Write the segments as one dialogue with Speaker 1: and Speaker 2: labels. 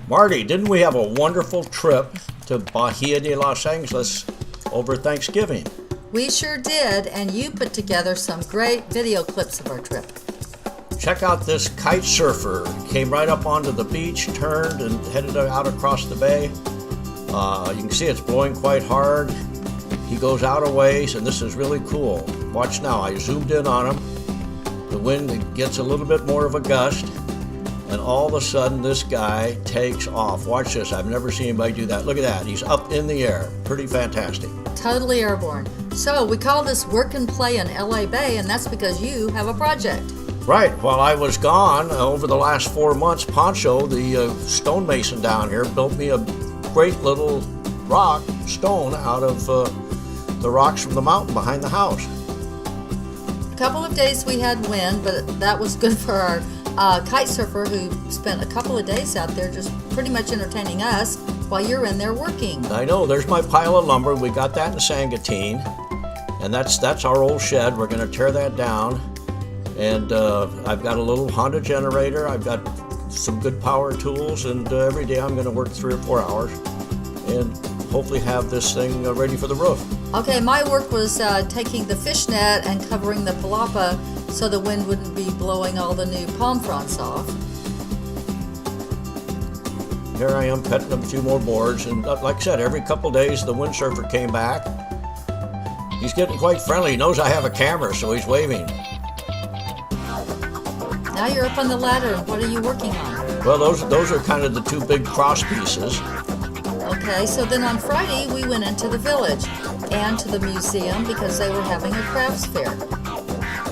Speaker 1: Marty, didn't we have a wonderful trip to Bahia de Los Angeles over Thanksgiving?
Speaker 2: We sure did, and you put together some great video clips of our trip.
Speaker 1: Check out this kite surfer. Came right up onto the beach, turned, and headed out across the bay. You can see it's blowing quite hard. He goes out a ways, and this is really cool. Watch now, I zoomed in on him. The wind gets a little bit more of a gust, and all of a sudden this guy takes off. Watch this, I've never seen anybody do that. Look at that, he's up in the air. Pretty fantastic.
Speaker 2: Totally airborne. So we call this Work and Play in L.A. Bay, and that's because you have a project.
Speaker 1: Right, while I was gone, over the last 4 months, Poncho, the stonemason down here, built me a great little rock stone out of the rocks from the mountain behind the house.
Speaker 2: A couple of days we had wind, but that was good for our kite surfer who spent a couple of days out there just pretty much entertaining us while you're in there working.
Speaker 1: I know, there's my pile of lumber. We got that in Sangatine, and that's our old shed. We're going to tear that down, and I've got a little Honda generator. I've got some good power tools, and every day I'm going to work 3 or 4 hours and hopefully have this thing ready for the roof.
Speaker 2: Okay, my work was taking the fishnet and covering the palapa so the wind wouldn't be blowing all the new palm fronds off.
Speaker 1: Here I am cutting a few more boards, and like I said, every couple days the windsurfer came back. He's getting quite friendly. He knows I have a camera, so he's waving.
Speaker 2: Now you're up on the ladder, and what are you working on?
Speaker 1: Well, those are kind of the 2 big cross pieces.
Speaker 2: Okay, so then on Friday we went into the village and to the museum because they were having a crafts fair.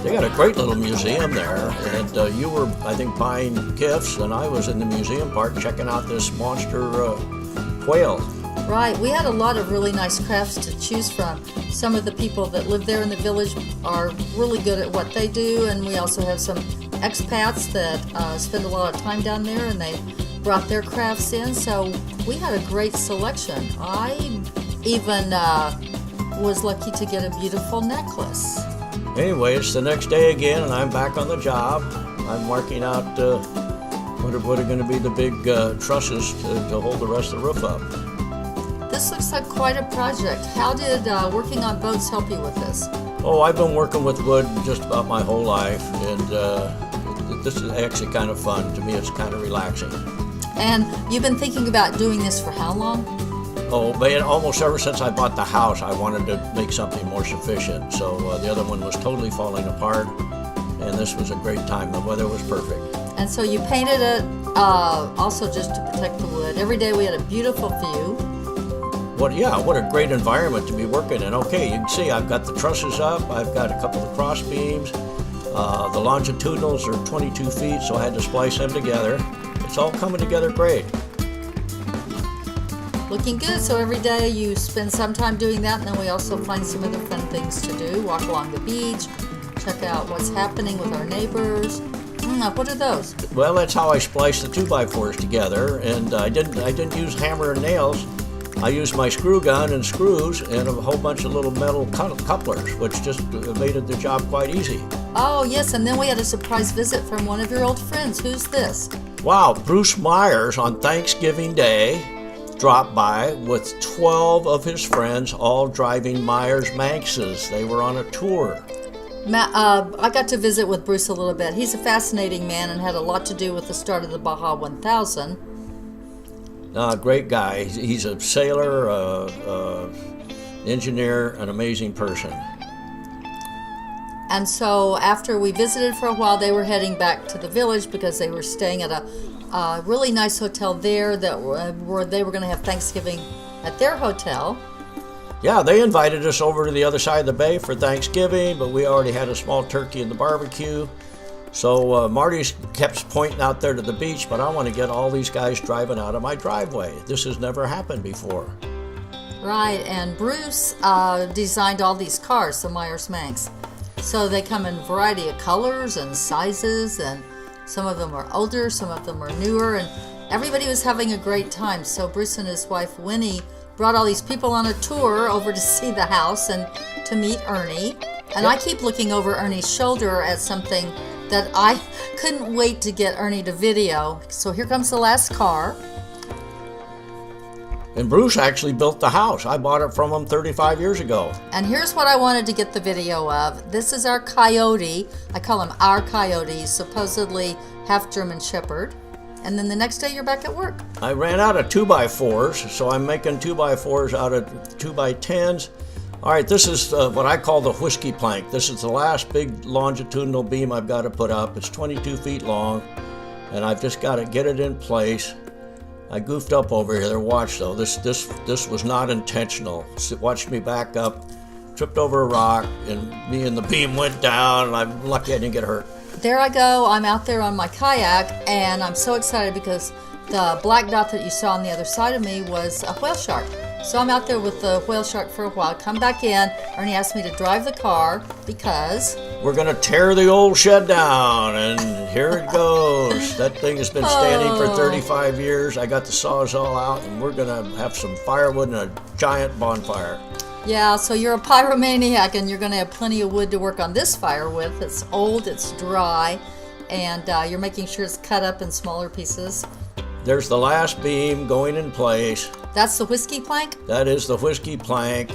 Speaker 1: They got a great little museum there, and you were, I think, buying gifts, and I was in the museum part checking out this monster whale.
Speaker 2: Right, we had a lot of really nice crafts to choose from. Some of the people that live there in the village are really good at what they do, and we also have some expats that spend a lot of time down there, and they brought their crafts in, so we had a great selection. I even was lucky to get a beautiful necklace.
Speaker 1: Anyway, it's the next day again, and I'm back on the job. I'm marking out what are going to be the big trusses to hold the rest of the roof up.
Speaker 2: This looks like quite a project. How did working on boats help you with this?
Speaker 1: Oh, I've been working with wood just about my whole life, and this is actually kind of fun. To me, it's kind of relaxing.
Speaker 2: And you've been thinking about doing this for how long?
Speaker 1: Oh, but almost ever since I bought the house, I wanted to make something more sufficient. So the other one was totally falling apart, and this was a great time. The weather was perfect.
Speaker 2: And so you painted it also just to protect the wood. Every day we had a beautiful view.
Speaker 1: What a great environment to be working in. Okay, you can see I've got the trusses up. I've got a couple of cross beams. The longitudinals are 22 feet, so I had to splice them together. It's all coming together great.
Speaker 2: Looking good. So every day you spend some time doing that, and then we also find some other fun things to do. Walk along the beach, check out what's happening with our neighbors. What are those?
Speaker 1: Well, that's how I spliced the 2x4s together, and I didn't use hammer and nails. I used my screw gun and screws and a whole bunch of little metal couplers, which just made the job quite easy.
Speaker 2: Oh, yes, and then we had a surprise visit from one of your old friends. Who's this?
Speaker 1: Wow, Bruce Myers on Thanksgiving Day dropped by with 12 of his friends, all driving Myers Manxes. They were on a tour.
Speaker 2: I got to visit with Bruce a little bit. He's a fascinating man and had a lot to do with the start of the Baja 1000.
Speaker 1: Great guy. He's a sailor, engineer, an amazing person.
Speaker 2: And so after we visited for a while, they were heading back to the village because they were staying at a really nice hotel there that they were going to have Thanksgiving at their hotel.
Speaker 1: Yeah, they invited us over to the other side of the bay for Thanksgiving, but we already had a small turkey in the barbecue. So Marty kept pointing out there to the beach, but I want to get all these guys driving out of my driveway. This has never happened before.
Speaker 2: Right, and Bruce designed all these cars, the Myers Manx. So they come in a variety of colors and sizes, and some of them are older, some of them are newer, and everybody was having a great time. So Bruce and his wife Winnie brought all these people on a tour over to see the house and to meet Ernie. And I keep looking over Ernie's shoulder at something that I couldn't wait to get Ernie to video. So here comes the last car.
Speaker 1: And Bruce actually built the house. I bought it from him 35 years ago.
Speaker 2: And here's what I wanted to get the video of. This is our coyote. I call him our coyote. He's supposedly half German Shepherd. And then the next day you're back at work.
Speaker 1: I ran out of 2x4s, so I'm making 2x4s out of 2x10s. All right, this is what I call the whiskey plank. This is the last big longitudinal beam I've got to put up. It's 22 feet long, and I've just got to get it in place. I goofed up over here. Watch though. This was not intentional. Watch me back up, tripped over a rock, and me and the beam went down. And I'm lucky I didn't get hurt.
Speaker 2: There I go. I'm out there on my kayak, and I'm so excited because the black dot that you saw on the other side of me was a whale shark. So I'm out there with the whale shark for a while. Come back in. Ernie asked me to drive the car because
Speaker 1: we're gonna tear the old shed down, and here it goes. That thing has been standing for 35 years. I got the Sawzall out, and we're gonna have some firewood and a giant bonfire.
Speaker 2: Yeah, so you're a pyromaniac, and you're gonna have plenty of wood to work on this fire with. It's old, it's dry, and you're making sure it's cut up in smaller pieces.
Speaker 1: There's the last beam going in place.
Speaker 2: That's the whiskey plank?
Speaker 1: That is the whiskey plank.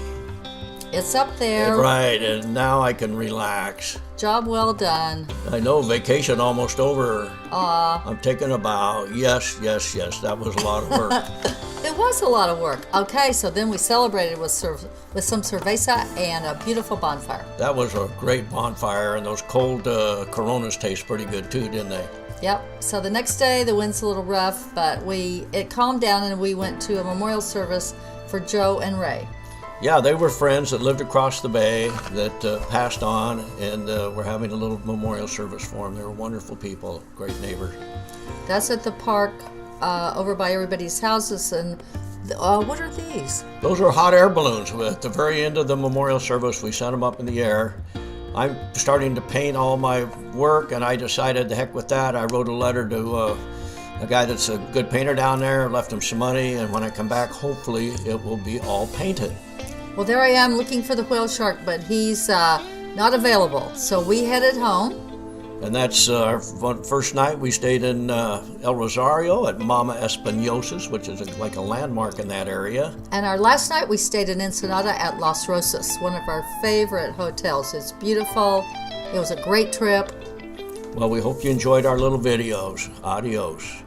Speaker 2: It's up there.
Speaker 1: Right, and now I can relax.
Speaker 2: Job well done.
Speaker 1: I know, vacation almost over. I'm taking a bow. Yes, that was a lot of work.
Speaker 2: It was a lot of work. Okay, so then we celebrated with some cerveza and a beautiful bonfire.
Speaker 1: That was a great bonfire, and those cold Coronas taste pretty good too, didn't they?
Speaker 2: Yep. So the next day the wind's a little rough, but it calmed down, and we went to a memorial service for Joe and Ray.
Speaker 1: Yeah, they were friends that lived across the bay that passed on, and we're having a little memorial service for them. They were wonderful people, great neighbors.
Speaker 2: That's at the park over by everybody's houses. And what are these?
Speaker 1: Those are hot air balloons. At the very end of the memorial service, we sent them up in the air. I'm starting to paint all my work, and I decided, the heck with that. I wrote a letter to a guy that's a good painter down there, left him some money, and when I come back, hopefully it will be all painted.
Speaker 2: Well, there I am looking for the whale shark, but he's not available. So we headed home.
Speaker 1: And that's our first night. We stayed in El Rosario at Mama Espinosa's, which is like a landmark in that area.
Speaker 2: And our last night we stayed in Ensenada at Las Rosas, one of our favorite hotels. It's beautiful. It was a great trip.
Speaker 1: Well, we hope you enjoyed our little videos. Adios.